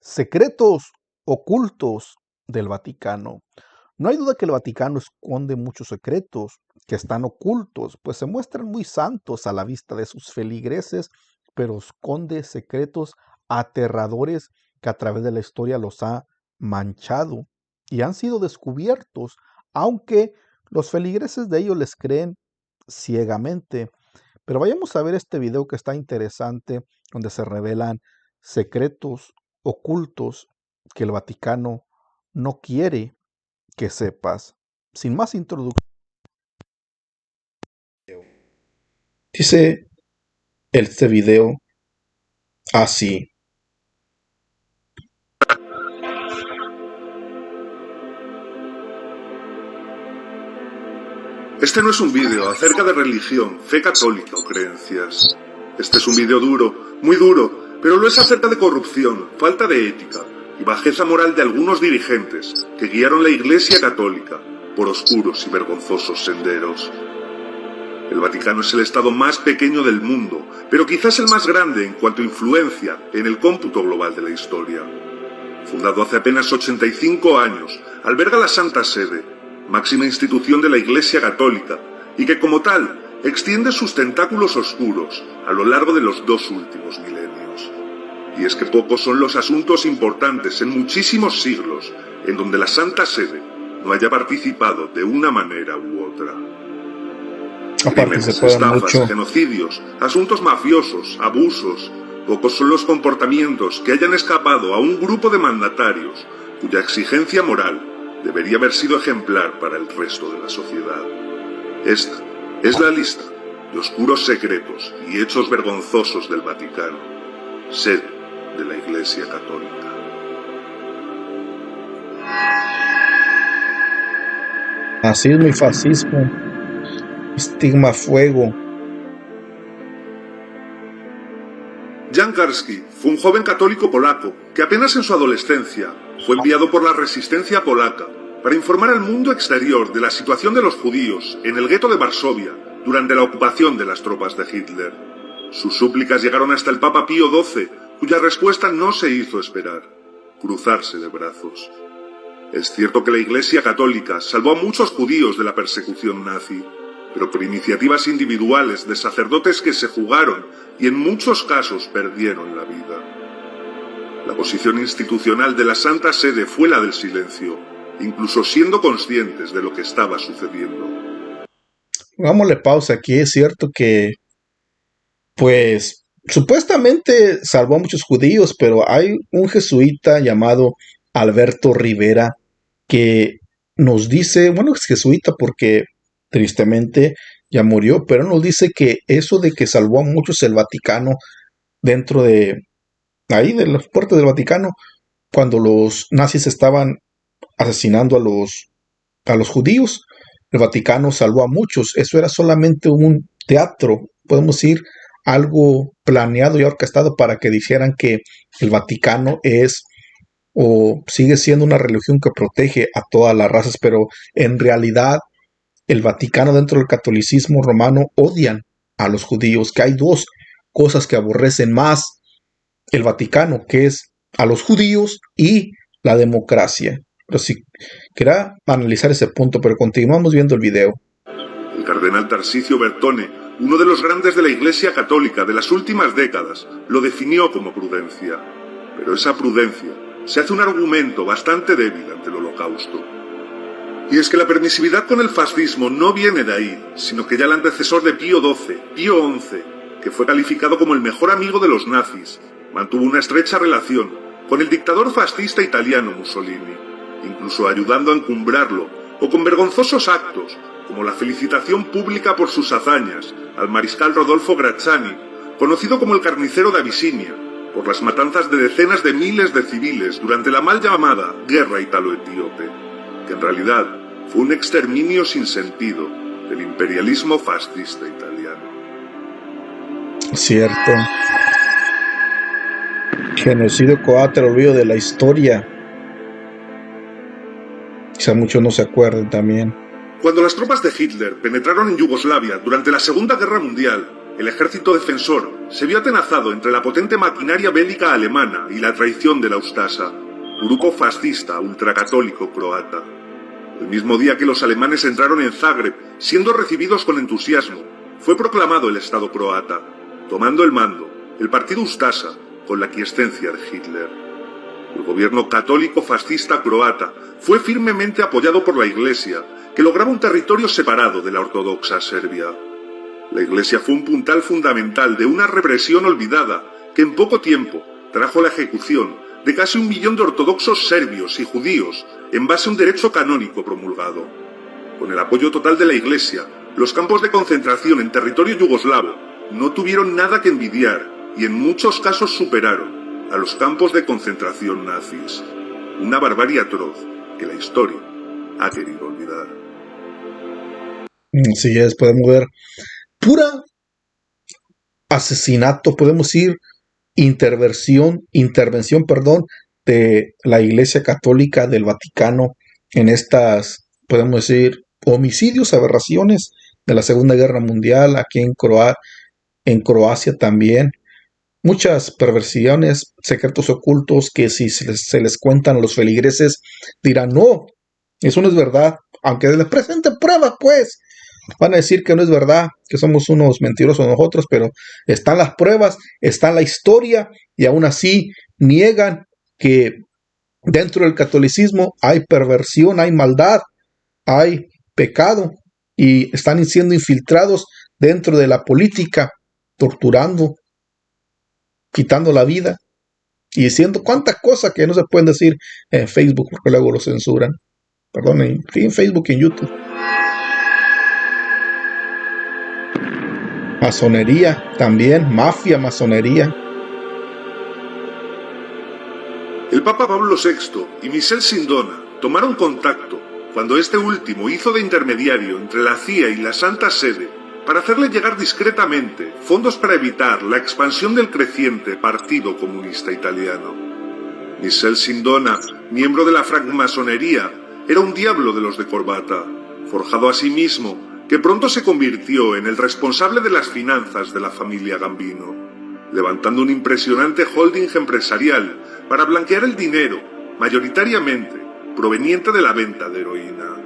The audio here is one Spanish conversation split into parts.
Secretos ocultos del Vaticano. No hay duda que el Vaticano esconde muchos secretos que están ocultos, pues se muestran muy santos a la vista de sus feligreses, pero esconde secretos aterradores que a través de la historia los ha manchado y han sido descubiertos, aunque los feligreses de ellos les creen ciegamente. Pero vayamos a ver este video que está interesante, donde se revelan secretos ocultos que el Vaticano no quiere que sepas. Sin más introducción. Dice este video así. Este no es un vídeo acerca de religión, fe católica o creencias. Este es un vídeo duro, muy duro, pero lo es acerca de corrupción, falta de ética y bajeza moral de algunos dirigentes que guiaron la Iglesia Católica por oscuros y vergonzosos senderos. El Vaticano es el estado más pequeño del mundo, pero quizás el más grande en cuanto a influencia en el cómputo global de la historia. Fundado hace apenas 85 años, alberga la Santa Sede, máxima institución de la Iglesia Católica, y que como tal extiende sus tentáculos oscuros a lo largo de los 2 últimos milenios. Y es que pocos son los asuntos importantes en muchísimos siglos en donde la Santa Sede no haya participado de una manera u otra. Crímenes, estafas, genocidios, asuntos mafiosos, abusos. Pocos son los comportamientos que hayan escapado a un grupo de mandatarios cuya exigencia moral debería haber sido ejemplar para el resto de la sociedad. Esta es la lista de oscuros secretos y hechos vergonzosos del Vaticano, sede de la Iglesia Católica. Nazismo y fascismo, estigma a fuego. Jan Karski fue un joven católico polaco que apenas en su adolescencia fue enviado por la resistencia polaca para informar al mundo exterior de la situación de los judíos en el gueto de Varsovia durante la ocupación de las tropas de Hitler. Sus súplicas llegaron hasta el Papa Pío XII, cuya respuesta no se hizo esperar: cruzarse de brazos. Es cierto que la Iglesia Católica salvó a muchos judíos de la persecución nazi, pero por iniciativas individuales de sacerdotes que se jugaron y en muchos casos perdieron la vida. La posición institucional de la Santa Sede fue la del silencio, incluso siendo conscientes de lo que estaba sucediendo. Pongámosle pausa aquí. Es cierto que, pues, supuestamente salvó a muchos judíos, pero hay un jesuita llamado Alberto Rivera que nos dice, bueno, es jesuita porque tristemente ya murió, pero nos dice que eso de que salvó a muchos el Vaticano dentro de ahí de las puertas del Vaticano, cuando los nazis estaban asesinando a los judíos, el Vaticano salvó a muchos. Eso era solamente un teatro, podemos decir, algo planeado y orquestado para que dijeran que el Vaticano es o sigue siendo una religión que protege a todas las razas, pero en realidad el Vaticano dentro del catolicismo romano odian a los judíos, que hay 2 cosas que aborrecen más el Vaticano, que es a los judíos y la democracia. Pero sí, quería analizar ese punto, pero continuamos viendo el video. El cardenal Tarcisio Bertone, uno de los grandes de la Iglesia Católica de las últimas décadas, lo definió como prudencia. Pero esa prudencia se hace un argumento bastante débil ante el Holocausto. Y es que la permisividad con el fascismo no viene de ahí, sino que ya el antecesor de Pío XII, Pío XI, que fue calificado como el mejor amigo de los nazis, mantuvo una estrecha relación con el dictador fascista italiano Mussolini, incluso ayudando a encumbrarlo, o con vergonzosos actos, como la felicitación pública por sus hazañas al mariscal Rodolfo Graziani, conocido como el carnicero de Abisinia, por las matanzas de decenas de miles de civiles durante la mal llamada Guerra Italo-Etíope, que en realidad fue un exterminio sin sentido del imperialismo fascista italiano. Cierto. Genocidio coate, el olvido de la historia. Quizá muchos no se acuerden también. Cuando las tropas de Hitler penetraron en Yugoslavia durante la Segunda Guerra Mundial, el ejército defensor se vio atenazado entre la potente maquinaria bélica alemana y la traición de la Ustasa, grupo fascista ultracatólico croata. El mismo día que los alemanes entraron en Zagreb, siendo recibidos con entusiasmo, fue proclamado el Estado croata, tomando el mando el partido Ustasa con la quiescencia de Hitler. El gobierno católico fascista croata fue firmemente apoyado por la Iglesia, que lograba un territorio separado de la ortodoxa Serbia. La Iglesia fue un puntal fundamental de una represión olvidada que en poco tiempo trajo la ejecución de casi 1 millón de ortodoxos serbios y judíos en base a un derecho canónico promulgado. Con el apoyo total de la Iglesia, los campos de concentración en territorio yugoslavo no tuvieron nada que envidiar y en muchos casos superaron a los campos de concentración nazis. Una barbarie atroz que la historia ha querido olvidar. Así es, podemos ver pura asesinato, podemos decir intervención, de la Iglesia Católica del Vaticano en estas, podemos decir, homicidios, aberraciones de la Segunda Guerra Mundial, aquí en Croacia también. Muchas perversiones, secretos ocultos que si se les cuentan a los feligreses dirán, no, eso no es verdad, aunque les presenten pruebas, pues van a decir que no es verdad, que somos unos mentirosos nosotros, pero están las pruebas, está la historia, y aún así niegan que dentro del catolicismo hay perversión, hay maldad, hay pecado, y están siendo infiltrados dentro de la política, torturando, quitando la vida, y diciendo cuántas cosas que no se pueden decir en Facebook, porque luego lo censuran. Perdón, en Facebook y en YouTube. Masonería también, mafia, masonería. El Papa Pablo VI y Michel Sindona tomaron contacto cuando este último hizo de intermediario entre la CIA y la Santa Sede para hacerle llegar discretamente fondos para evitar la expansión del creciente Partido Comunista Italiano. Michel Sindona, miembro de la francmasonería, era un diablo de los de corbata, forjado a sí mismo, que pronto se convirtió en el responsable de las finanzas de la familia Gambino, levantando un impresionante holding empresarial para blanquear el dinero, mayoritariamente proveniente de la venta de heroína.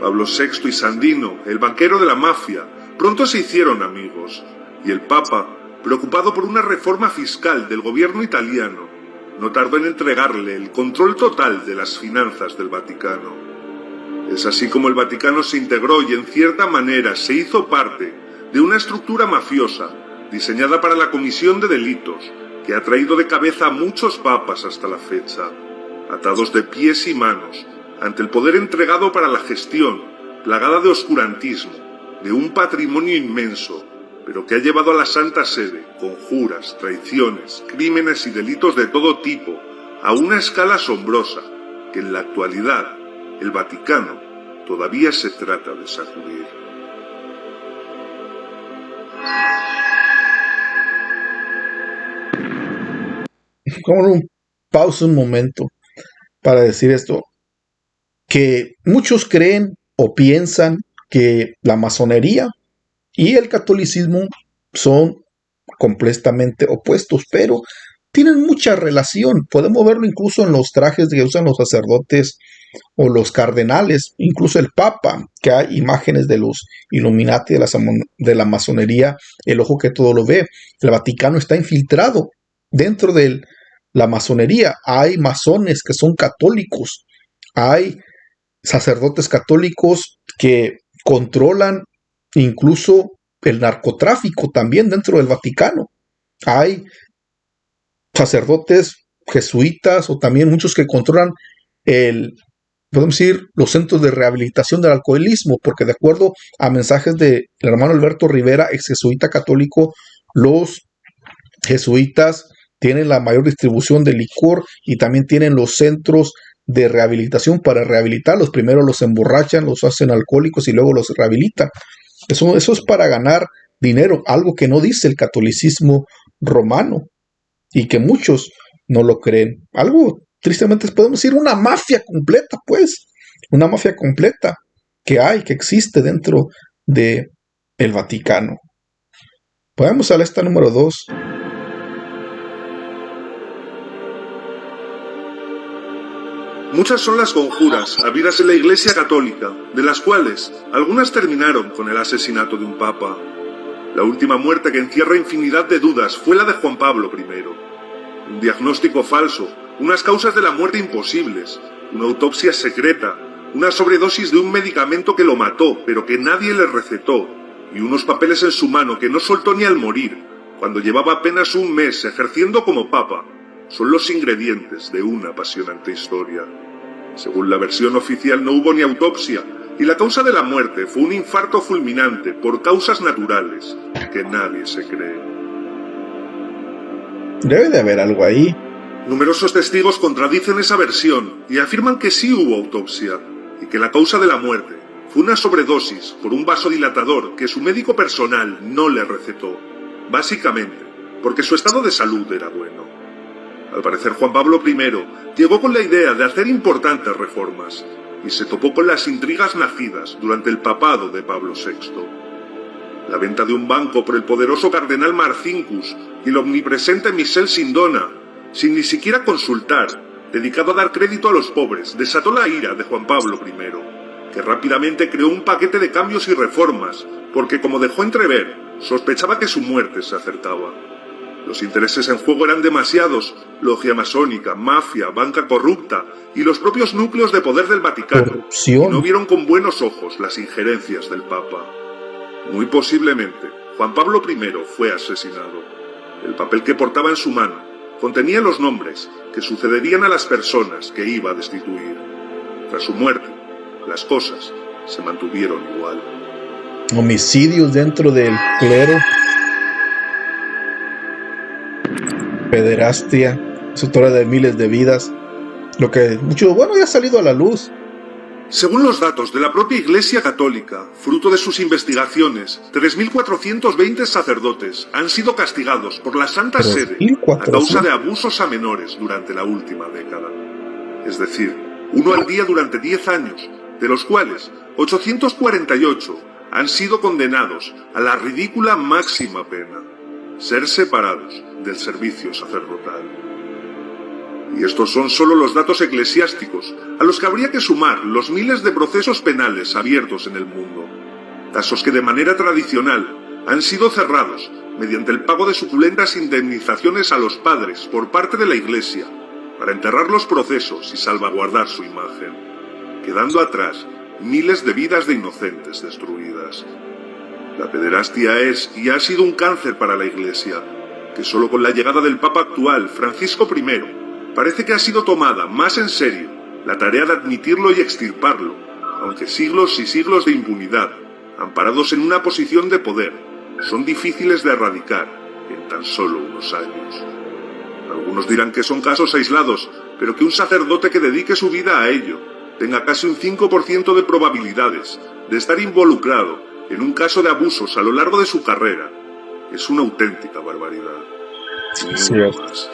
Pablo VI y Sandino, el banquero de la mafia, pronto se hicieron amigos, y el Papa, preocupado por una reforma fiscal del gobierno italiano, no tardó en entregarle el control total de las finanzas del Vaticano. Es así como el Vaticano se integró y en cierta manera se hizo parte de una estructura mafiosa diseñada para la comisión de delitos que ha traído de cabeza a muchos papas hasta la fecha, atados de pies y manos ante el poder entregado para la gestión, plagada de oscurantismo, de un patrimonio inmenso, pero que ha llevado a la Santa Sede conjuras, traiciones, crímenes y delitos de todo tipo a una escala asombrosa que en la actualidad el Vaticano todavía se trata de sacudir. Como un pausa un momento para decir esto, que muchos creen o piensan que la masonería y el catolicismo son completamente opuestos, pero tienen mucha relación. Podemos verlo incluso en los trajes que usan los sacerdotes o los cardenales, incluso el Papa, que hay imágenes de los Illuminati, de la masonería, el ojo que todo lo ve. El Vaticano está infiltrado dentro de la masonería. Hay masones que son católicos, hay sacerdotes católicos que controlan incluso el narcotráfico también dentro del Vaticano. Hay sacerdotes jesuitas o también muchos que controlan podemos decir, los centros de rehabilitación del alcoholismo, porque de acuerdo a mensajes del hermano Alberto Rivera, ex jesuita católico, los jesuitas tienen la mayor distribución de licor y también tienen los centros de rehabilitación para rehabilitarlos. Primero los emborrachan, los hacen alcohólicos y luego los rehabilitan. Eso es para ganar dinero, algo que no dice el catolicismo romano y que muchos no lo creen. Algo, tristemente, podemos decir una mafia completa, pues. Una mafia completa que existe dentro de el Vaticano. Podemos a la esta número 2. Muchas son las conjuras habidas en la Iglesia Católica, de las cuales algunas terminaron con el asesinato de un papa. La última muerte que encierra infinidad de dudas fue la de Juan Pablo I. Un diagnóstico falso, unas causas de la muerte imposibles, una autopsia secreta, una sobredosis de un medicamento que lo mató pero que nadie le recetó, y unos papeles en su mano que no soltó ni al morir, cuando llevaba apenas un mes ejerciendo como papa, son los ingredientes de una apasionante historia. Según la versión oficial no hubo ni autopsia, y la causa de la muerte fue un infarto fulminante por causas naturales que nadie se cree. Debe de haber algo ahí. Numerosos testigos contradicen esa versión y afirman que sí hubo autopsia, y que la causa de la muerte fue una sobredosis por un vasodilatador que su médico personal no le recetó, básicamente porque su estado de salud era bueno. Al parecer Juan Pablo I llegó con la idea de hacer importantes reformas y se topó con las intrigas nacidas durante el papado de Pablo VI. La venta de un banco por el poderoso cardenal Marcinkus y el omnipresente Michel Sindona, sin ni siquiera consultar, dedicado a dar crédito a los pobres, desató la ira de Juan Pablo I, que rápidamente creó un paquete de cambios y reformas, porque como dejó entrever, sospechaba que su muerte se acercaba. Los intereses en juego eran demasiados: logia masónica, mafia, banca corrupta y los propios núcleos de poder del Vaticano. Corrupción. Y no vieron con buenos ojos las injerencias del Papa. Muy posiblemente, Juan Pablo I fue asesinado. El papel que portaba en su mano contenía los nombres que sucederían a las personas que iba a destituir. Tras su muerte, las cosas se mantuvieron igual. Homicidios dentro del clero. Pederastia, autora de miles de vidas, lo que ya ha salido a la luz. Según los datos de la propia Iglesia Católica, fruto de sus investigaciones, 3.420 sacerdotes han sido castigados por la Santa Sede a causa de abusos a menores durante la última década. Es decir, uno al día durante 10 años, de los cuales 848 han sido condenados a la ridícula máxima pena: ser separados del servicio sacerdotal. Y estos son solo los datos eclesiásticos, a los que habría que sumar los miles de procesos penales abiertos en el mundo, casos que de manera tradicional han sido cerrados mediante el pago de suculentas indemnizaciones a los padres por parte de la Iglesia, para enterrar los procesos y salvaguardar su imagen, quedando atrás miles de vidas de inocentes destruidas. La pederastia es y ha sido un cáncer para la Iglesia, que solo con la llegada del Papa actual, Francisco I, parece que ha sido tomada más en serio la tarea de admitirlo y extirparlo, aunque siglos y siglos de impunidad, amparados en una posición de poder, son difíciles de erradicar en tan solo unos años. Algunos dirán que son casos aislados, pero que un sacerdote que dedique su vida a ello tenga casi un 5% de probabilidades de estar involucrado en un caso de abusos a lo largo de su carrera es una auténtica barbaridad. Sí, más.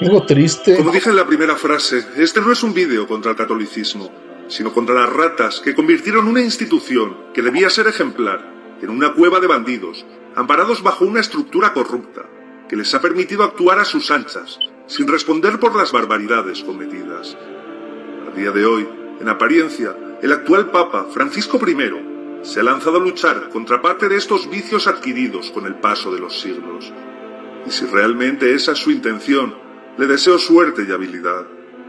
Algo triste. Como dije en la primera frase, este no es un vídeo contra el catolicismo, sino contra las ratas que convirtieron una institución que debía ser ejemplar en una cueva de bandidos, amparados bajo una estructura corrupta, que les ha permitido actuar a sus anchas, sin responder por las barbaridades cometidas. A día de hoy, en apariencia, el actual Papa, Francisco I, se ha lanzado a luchar contra parte de estos vicios adquiridos con el paso de los siglos. Y si realmente esa es su intención, le deseo suerte y habilidad,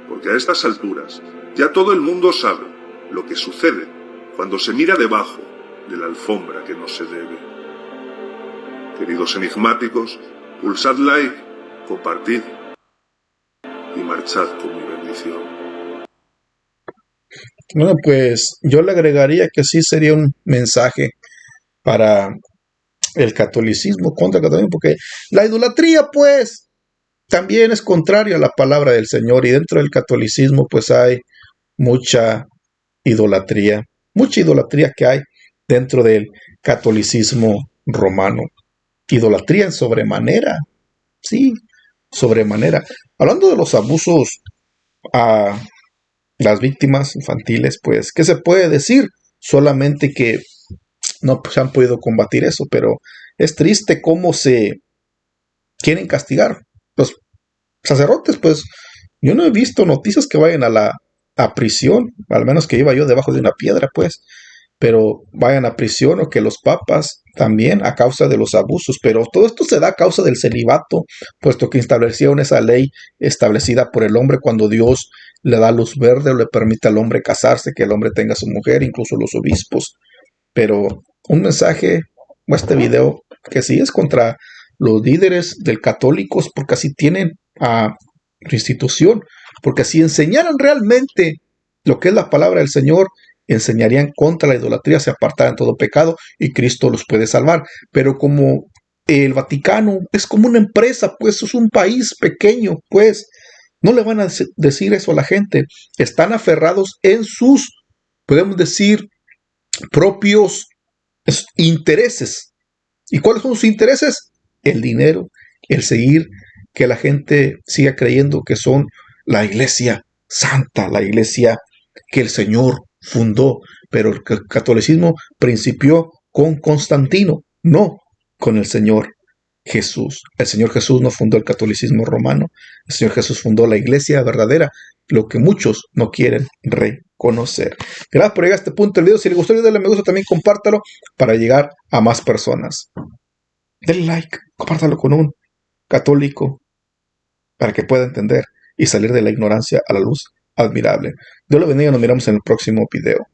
porque a estas alturas ya todo el mundo sabe lo que sucede cuando se mira debajo de la alfombra que no se debe. Queridos enigmáticos, pulsad like, compartid y marchad con mi bendición. Bueno, pues yo le agregaría que sí sería un mensaje para el catolicismo, contra el catolicismo, porque la idolatría, pues, también es contraria a la palabra del Señor, y dentro del catolicismo, pues, hay mucha idolatría que hay dentro del catolicismo romano. Idolatría en sobremanera, sí, sobremanera. Hablando de los abusos a las víctimas infantiles, pues, ¿qué se puede decir? Solamente que no se han podido combatir eso, pero es triste cómo se quieren castigar. Los sacerdotes, pues, yo no he visto noticias que vayan a prisión, al menos que iba yo debajo de una piedra, pues, pero vayan a prisión, o que los papas también a causa de los abusos, pero todo esto se da a causa del celibato, puesto que establecieron esa ley establecida por el hombre cuando Dios le da luz verde o le permite al hombre casarse, que el hombre tenga su mujer, incluso los obispos. Pero un mensaje o este video que sí es contra los líderes del católicos, porque así tienen a su institución, porque si enseñaran realmente lo que es la palabra del Señor, enseñarían contra la idolatría, se apartaran todo pecado y Cristo los puede salvar. Pero como el Vaticano es como una empresa, pues es un país pequeño, pues no le van a decir eso a la gente. Están aferrados en sus, podemos decir, propios intereses. ¿Y cuáles son sus intereses? El dinero, el seguir, que la gente siga creyendo que son la iglesia santa, la iglesia que el Señor fundó, pero el catolicismo principió con Constantino, no con el Señor Jesús. El Señor Jesús no fundó el catolicismo romano, el Señor Jesús fundó la iglesia verdadera, lo que muchos no quieren reconocer. Gracias por llegar a este punto del video. Si les gustó, denle me gusta, también compártalo para llegar a más personas. Denle like, compártalo con un católico para que pueda entender y salir de la ignorancia a la luz admirable. Dios lo bendiga, nos miramos en el próximo video.